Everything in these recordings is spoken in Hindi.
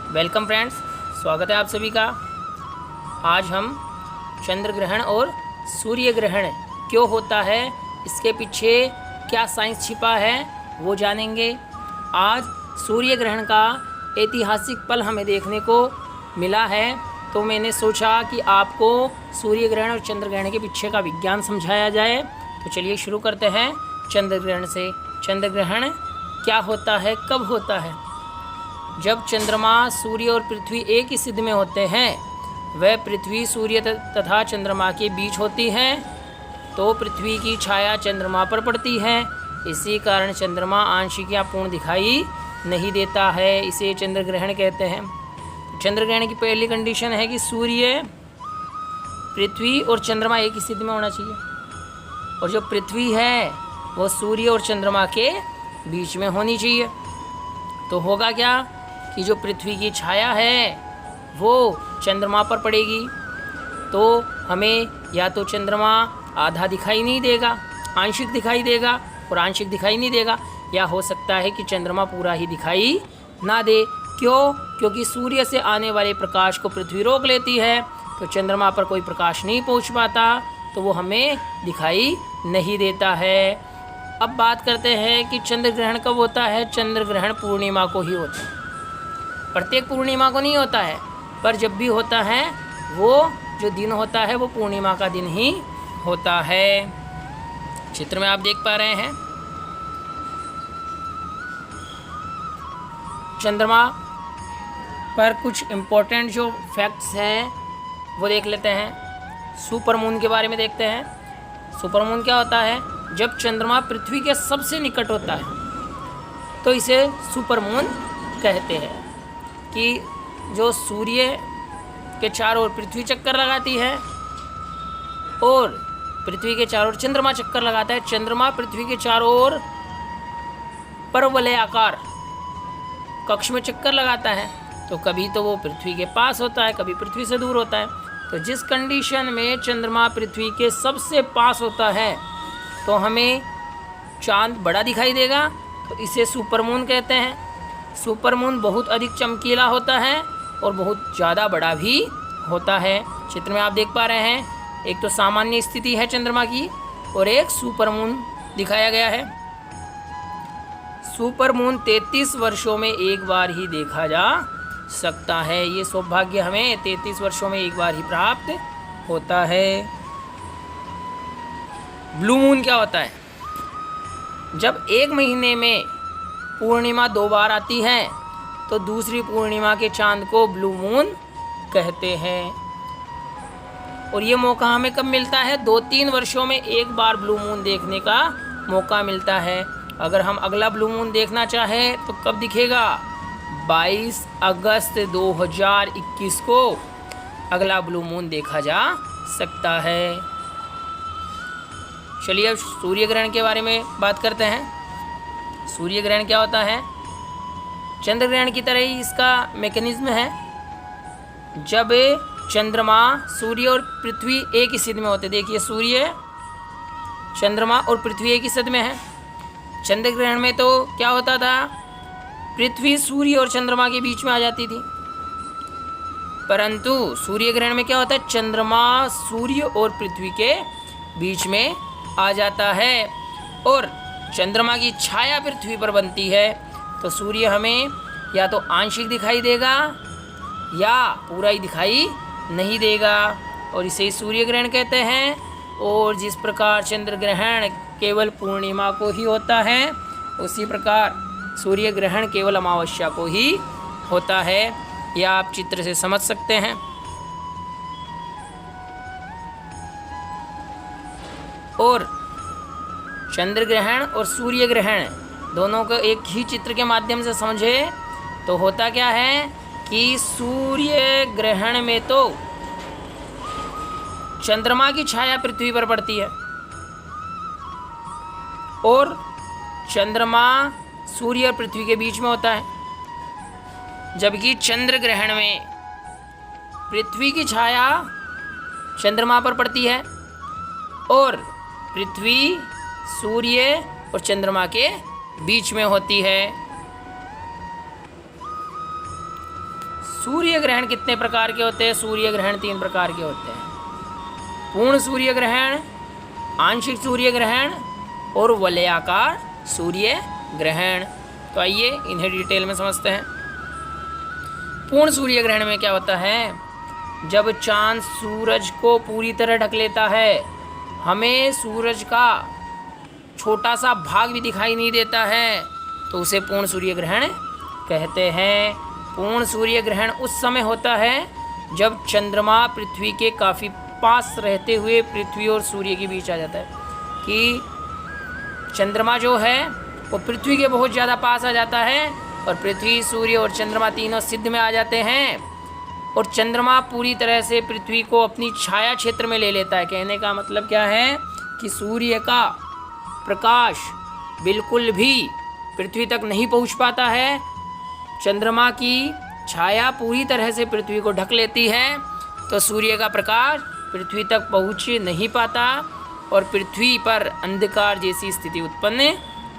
वेलकम फ्रेंड्स, स्वागत है आप सभी का। आज हम चंद्र ग्रहण और सूर्य ग्रहण क्यों होता है, इसके पीछे क्या साइंस छिपा है वो जानेंगे। आज सूर्य ग्रहण का ऐतिहासिक पल हमें देखने को मिला है, तो मैंने सोचा कि आपको सूर्य ग्रहण और चंद्र ग्रहण के पीछे का विज्ञान समझाया जाए। तो चलिए शुरू करते हैं चंद्र ग्रहण से। चंद्र ग्रहण क्या होता है, कब होता है? जब चंद्रमा, सूर्य और पृथ्वी एक ही सिद्ध में होते हैं, वह पृथ्वी सूर्य तथा चंद्रमा के बीच होती है, तो पृथ्वी की छाया चंद्रमा पर पड़ती है। इसी कारण चंद्रमा आंशिक या पूर्ण दिखाई नहीं देता है, इसे चंद्र ग्रहण कहते हैं। चंद्र ग्रहण की पहली कंडीशन है कि सूर्य, पृथ्वी और चंद्रमा एक ही सिद्ध में होना चाहिए, और जो पृथ्वी है वो सूर्य और चंद्रमा के बीच में होनी चाहिए। तो होगा क्या कि जो पृथ्वी की छाया है वो चंद्रमा पर पड़ेगी, तो हमें या तो चंद्रमा आधा दिखाई नहीं देगा, आंशिक दिखाई देगा, और आंशिक दिखाई नहीं देगा, या हो सकता है कि चंद्रमा पूरा ही दिखाई ना दे। क्यों? क्योंकि सूर्य से आने वाले प्रकाश को पृथ्वी रोक लेती है, तो चंद्रमा पर कोई प्रकाश नहीं पहुंच पाता, तो वो हमें दिखाई नहीं देता है। अब बात करते हैं कि चंद्र ग्रहण कब होता है। चंद्र ग्रहण पूर्णिमा को ही होता है, प्रत्येक पूर्णिमा को नहीं होता है, पर जब भी होता है वो जो दिन होता है वो पूर्णिमा का दिन ही होता है। चित्र में आप देख पा रहे हैं चंद्रमा पर कुछ इम्पोर्टेंट जो फैक्ट्स हैं वो देख लेते हैं। सुपर मून के बारे में देखते हैं। सुपर मून क्या होता है? जब चंद्रमा पृथ्वी के सबसे निकट होता है तो इसे सुपर मून कहते हैं। कि जो सूर्य के चारों ओर पृथ्वी चक्कर लगाती है और पृथ्वी के चारों ओर चंद्रमा चक्कर लगाता है। चंद्रमा पृथ्वी के चारों ओर परवलयाकार कक्ष में चक्कर लगाता है, तो कभी तो वो पृथ्वी के पास होता है, कभी पृथ्वी से दूर होता है। तो जिस कंडीशन में चंद्रमा पृथ्वी के सबसे पास होता है तो हमें चांद बड़ा दिखाई देगा, तो इसे सुपरमून कहते हैं। सुपरमून बहुत अधिक चमकीला होता है और बहुत ज़्यादा बड़ा भी होता है। चित्र में आप देख पा रहे हैं, एक तो सामान्य स्थिति है चंद्रमा की और एक सुपरमून दिखाया गया है। सुपरमून 33 वर्षों में एक बार ही देखा जा सकता है। ये सौभाग्य हमें 33 वर्षों में एक बार ही प्राप्त होता है। ब्लू मून क्या होता है? जब एक महीने में पूर्णिमा 2 बार आती है तो दूसरी पूर्णिमा के चांद को ब्लू मून कहते हैं। और ये मौका हमें कब मिलता है? 2-3 वर्षों में एक बार ब्लू मून देखने का मौका मिलता है। अगर हम अगला ब्लू मून देखना चाहें तो कब दिखेगा? 22 अगस्त 2021 को अगला ब्लू मून देखा जा सकता है। चलिए अब सूर्य ग्रहण के बारे में बात करते हैं। सूर्य ग्रहण क्या होता है? चंद्र ग्रहण की तरह ही इसका मैकेनिज्म है। जब चंद्रमा, सूर्य और पृथ्वी एक ही सिद्ध में होते, देखिए सूर्य, चंद्रमा और पृथ्वी एक ही सिद्ध में है। चंद्र ग्रहण में तो क्या होता था? पृथ्वी सूर्य और चंद्रमा के बीच में आ जाती थी, परंतु सूर्य ग्रहण में क्या होता है? चंद्रमा सूर्य और पृथ्वी के बीच में आ जाता है और चंद्रमा की छाया पृथ्वी पर बनती है, तो सूर्य हमें या तो आंशिक दिखाई देगा या पूरा ही दिखाई नहीं देगा, और इसे सूर्य ग्रहण कहते हैं। और जिस प्रकार चंद्र ग्रहण केवल पूर्णिमा को ही होता है, उसी प्रकार सूर्य ग्रहण केवल अमावस्या को ही होता है। यह आप चित्र से समझ सकते हैं। और चंद्र ग्रहण और सूर्य ग्रहण दोनों को एक ही चित्र के माध्यम से समझे तो होता क्या है कि सूर्य ग्रहण में तो चंद्रमा की छाया पृथ्वी पर पड़ती है और चंद्रमा सूर्य और पृथ्वी के बीच में होता है, जबकि चंद्र ग्रहण में पृथ्वी की छाया चंद्रमा पर पड़ती है और पृथ्वी सूर्य और चंद्रमा के बीच में होती है। सूर्य ग्रहण कितने प्रकार के होते हैं? सूर्य ग्रहण 3 प्रकार के होते हैं। पूर्ण सूर्य ग्रहण, आंशिक सूर्य ग्रहण और वलयाकार सूर्य ग्रहण। तो आइए इन्हें डिटेल में समझते हैं। पूर्ण सूर्य ग्रहण में क्या होता है? जब चांद सूरज को पूरी तरह ढक लेता है, हमें सूरज का छोटा सा भाग भी दिखाई नहीं देता है, तो उसे पूर्ण सूर्य ग्रहण कहते हैं। पूर्ण सूर्य ग्रहण उस समय होता है जब चंद्रमा पृथ्वी के काफ़ी पास रहते हुए पृथ्वी और सूर्य के बीच आ जाता है, कि चंद्रमा जो है वो पृथ्वी के बहुत ज़्यादा पास आ जाता है और पृथ्वी, सूर्य और चंद्रमा तीनों सिद्ध में आ जाते हैं और चंद्रमा पूरी तरह से पृथ्वी को अपनी छाया क्षेत्र में ले लेता है। कहने का मतलब क्या है कि सूर्य का प्रकाश बिल्कुल भी पृथ्वी तक नहीं पहुंच पाता है। चंद्रमा की छाया पूरी तरह से पृथ्वी को ढक लेती है, तो सूर्य का प्रकाश पृथ्वी तक पहुंच नहीं पाता और पृथ्वी पर अंधकार जैसी स्थिति उत्पन्न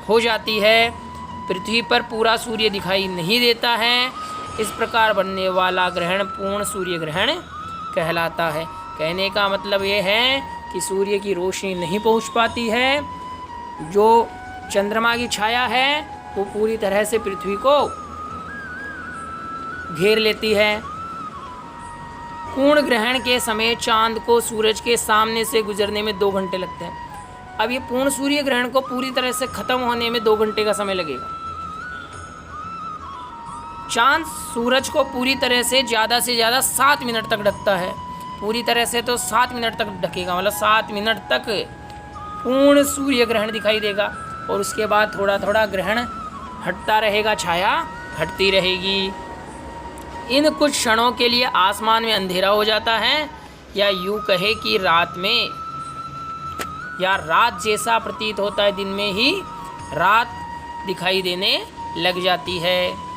हो जाती है। पृथ्वी पर पूरा सूर्य दिखाई नहीं देता है। इस प्रकार बनने वाला ग्रहण पूर्ण सूर्य ग्रहण कहलाता है। कहने का मतलब ये है कि सूर्य की रोशनी नहीं पहुंच पाती है, जो चंद्रमा की छाया है वो पूरी तरह से पृथ्वी को घेर लेती है। पूर्ण ग्रहण के समय चांद को सूरज के सामने से गुजरने में 2 घंटे लगते हैं। अब ये पूर्ण सूर्य ग्रहण को पूरी तरह से खत्म होने में 2 घंटे का समय लगेगा। चांद सूरज को पूरी तरह से ज़्यादा 7 मिनट तक ढकता है। पूरी तरह से तो 7 मिनट तक ढकेगा, मतलब 7 मिनट तक पूर्ण सूर्य ग्रहण दिखाई देगा और उसके बाद थोड़ा थोड़ा ग्रहण हटता रहेगा, छाया हटती रहेगी। इन कुछ क्षणों के लिए आसमान में अंधेरा हो जाता है, या यूँ कहे कि रात में, या रात जैसा प्रतीत होता है, दिन में ही रात दिखाई देने लग जाती है।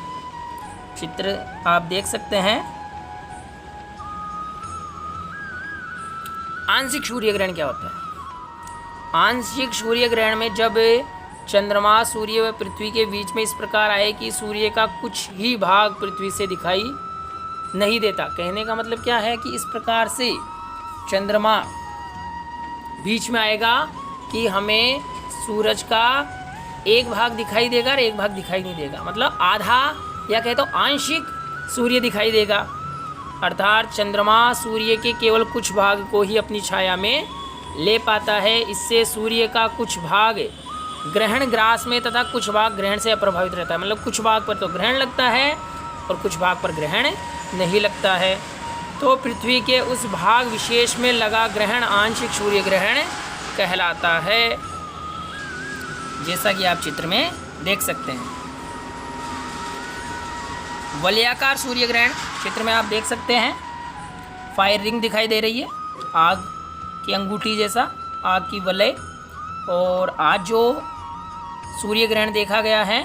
चित्र आप देख सकते हैं। आंशिक सूर्य ग्रहण क्या होता है? आंशिक सूर्य ग्रहण में जब चंद्रमा सूर्य व पृथ्वी के बीच में इस प्रकार आए कि सूर्य का कुछ ही भाग पृथ्वी से दिखाई नहीं देता। कहने का मतलब क्या है कि इस प्रकार से चंद्रमा बीच में आएगा कि हमें सूरज का एक भाग दिखाई देगा और एक भाग दिखाई नहीं देगा, मतलब आधा या कहे तो आंशिक सूर्य दिखाई देगा। अर्थात चंद्रमा सूर्य के केवल कुछ भाग को ही अपनी छाया में ले पाता है। इससे सूर्य का कुछ भाग ग्रहण ग्रास में तथा कुछ भाग ग्रहण से अप्रभावित रहता है, मतलब कुछ भाग पर तो ग्रहण लगता है और कुछ भाग पर ग्रहण नहीं लगता है। तो पृथ्वी के उस भाग विशेष में लगा ग्रहण आंशिक सूर्य ग्रहण कहलाता है, जैसा कि आप चित्र में देख सकते हैं। वलयाकार सूर्य ग्रहण चित्र में आप देख सकते हैं। फायर रिंग दिखाई दे रही है, आग की अंगूठी जैसा आग की वलय, और आज जो सूर्य ग्रहण देखा गया है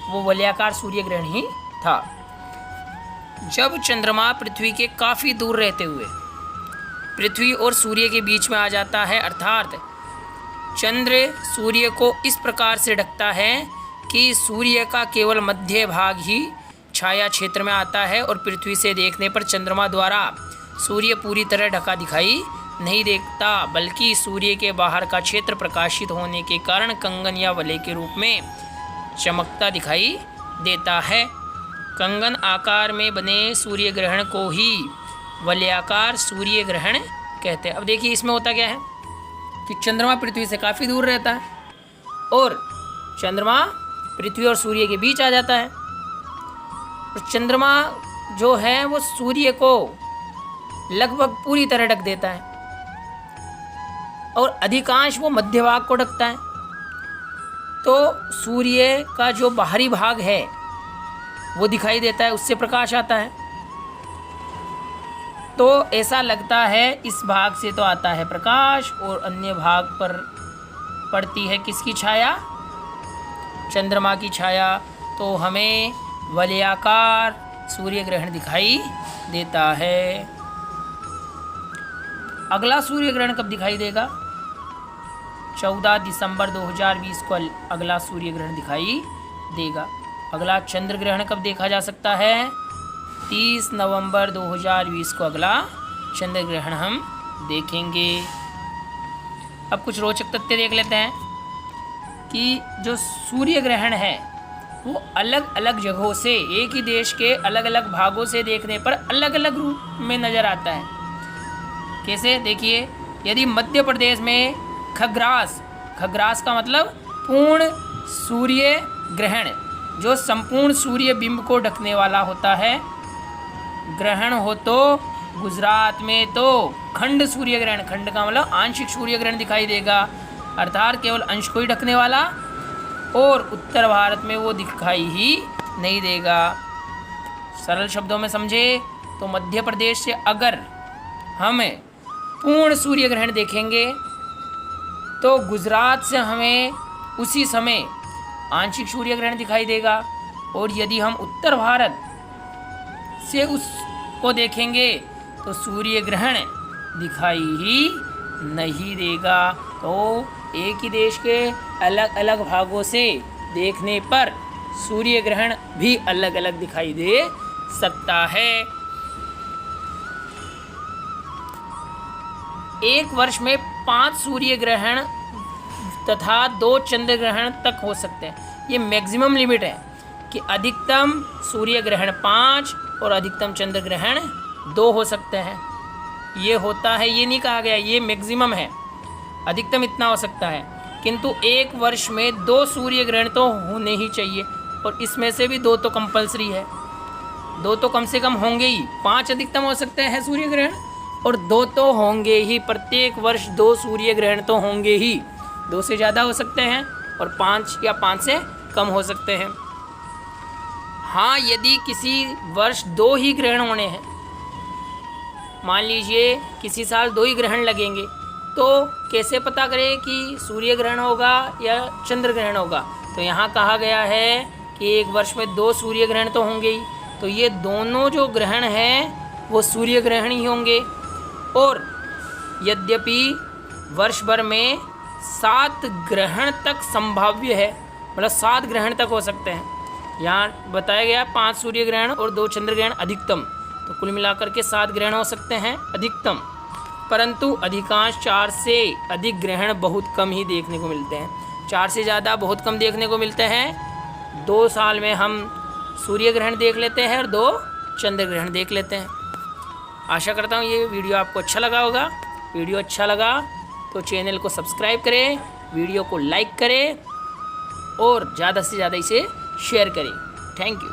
वो वलयाकार सूर्य ग्रहण ही था। जब चंद्रमा पृथ्वी के काफ़ी दूर रहते हुए पृथ्वी और सूर्य के बीच में आ जाता है, अर्थात चंद्र सूर्य को इस प्रकार से ढकता है कि सूर्य का केवल मध्य भाग ही छाया क्षेत्र में आता है और पृथ्वी से देखने पर चंद्रमा द्वारा सूर्य पूरी तरह ढका दिखाई नहीं देता, बल्कि सूर्य के बाहर का क्षेत्र प्रकाशित होने के कारण कंगन या वलय के रूप में चमकता दिखाई देता है। कंगन आकार में बने सूर्य ग्रहण को ही वलयाकार सूर्य ग्रहण कहते हैं। अब देखिए इसमें होता क्या है कि चंद्रमा पृथ्वी से काफ़ी दूर रहता है और चंद्रमा पृथ्वी और सूर्य के बीच आ जाता है, और चंद्रमा जो है वो सूर्य को लगभग पूरी तरह ढक देता है और अधिकांश वो मध्य भाग को ढकता है। तो सूर्य का जो बाहरी भाग है वो दिखाई देता है, उससे प्रकाश आता है। तो ऐसा लगता है इस भाग से तो आता है प्रकाश और अन्य भाग पर पड़ती है किसकी छाया? चंद्रमा की छाया। तो हमें वलयाकार सूर्य ग्रहण दिखाई देता है। अगला सूर्य ग्रहण कब दिखाई देगा? 14 दिसंबर 2020 को अगला सूर्य ग्रहण दिखाई देगा। अगला चंद्र ग्रहण कब देखा जा सकता है? 30 नवंबर 2020 को अगला चंद्र ग्रहण हम देखेंगे। अब कुछ रोचक तथ्य देख लेते हैं कि जो सूर्य ग्रहण है वो अलग अलग जगहों से, एक ही देश के अलग अलग भागों से देखने पर अलग अलग रूप में नज़र आता है। कैसे? देखिए, यदि मध्य प्रदेश में खग्रास का मतलब पूर्ण सूर्य ग्रहण, जो संपूर्ण सूर्य बिंब को ढकने वाला होता है, ग्रहण हो तो गुजरात में तो खंड सूर्य ग्रहण, खंड का मतलब आंशिक सूर्य ग्रहण दिखाई देगा, अर्थात केवल अंश को ही ढकने वाला, और उत्तर भारत में वो दिखाई ही नहीं देगा। सरल शब्दों में समझे तो मध्य प्रदेश से अगर हमें पूर्ण सूर्य ग्रहण देखेंगे तो गुजरात से हमें उसी समय आंशिक सूर्य ग्रहण दिखाई देगा, और यदि हम उत्तर भारत से उसको देखेंगे तो सूर्य ग्रहण दिखाई ही नहीं देगा। तो एक ही देश के अलग अलग भागों से देखने पर सूर्य ग्रहण भी अलग अलग दिखाई दे सकता है। एक वर्ष में 5 सूर्य ग्रहण तथा 2 चंद्र ग्रहण तक हो सकते हैं। ये मैक्सिमम लिमिट है कि अधिकतम सूर्य ग्रहण 5 और अधिकतम चंद्र ग्रहण 2 हो सकते हैं। ये होता है, ये नहीं कहा गया, ये मैक्सिमम है, अधिकतम इतना हो सकता है। किंतु एक वर्ष में 2 सूर्य ग्रहण तो होने ही चाहिए, और इसमें से भी 2 तो कंपलसरी है, 2 तो कम से कम होंगे ही। 5 अधिकतम हो सकते हैं सूर्य ग्रहण, और 2 तो होंगे ही। प्रत्येक वर्ष 2 सूर्य ग्रहण तो होंगे ही। 2 से ज़्यादा हो सकते हैं और 5 या 5 से कम हो सकते हैं। हाँ, यदि किसी वर्ष 2 ही ग्रहण होने हैं, मान लीजिए किसी साल 2 ही ग्रहण लगेंगे, तो कैसे पता करें कि सूर्य ग्रहण होगा या चंद्र ग्रहण होगा? तो यहाँ कहा गया है कि एक वर्ष में 2 सूर्य ग्रहण तो होंगे ही, तो ये दोनों जो ग्रहण हैं वो सूर्य ग्रहण ही होंगे। और यद्यपि वर्ष भर में 7 ग्रहण तक संभाव्य है, मतलब 7 ग्रहण तक हो सकते हैं। यहाँ बताया गया 5 सूर्य ग्रहण और 2 चंद्र ग्रहण अधिकतम, तो कुल मिलाकर के 7 ग्रहण हो सकते हैं अधिकतम। परंतु अधिकांश 4 से अधिक ग्रहण बहुत कम ही देखने को मिलते हैं। 4 से ज़्यादा बहुत कम देखने को मिलते हैं। 2 साल में हम सूर्य ग्रहण देख लेते हैं और 2 चंद्र ग्रहण देख लेते हैं। आशा करता हूँ ये वीडियो आपको अच्छा लगा होगा। वीडियो अच्छा लगा तो चैनल को सब्सक्राइब करें, वीडियो को लाइक करें और ज़्यादा से ज़्यादा इसे शेयर करें। Thank you.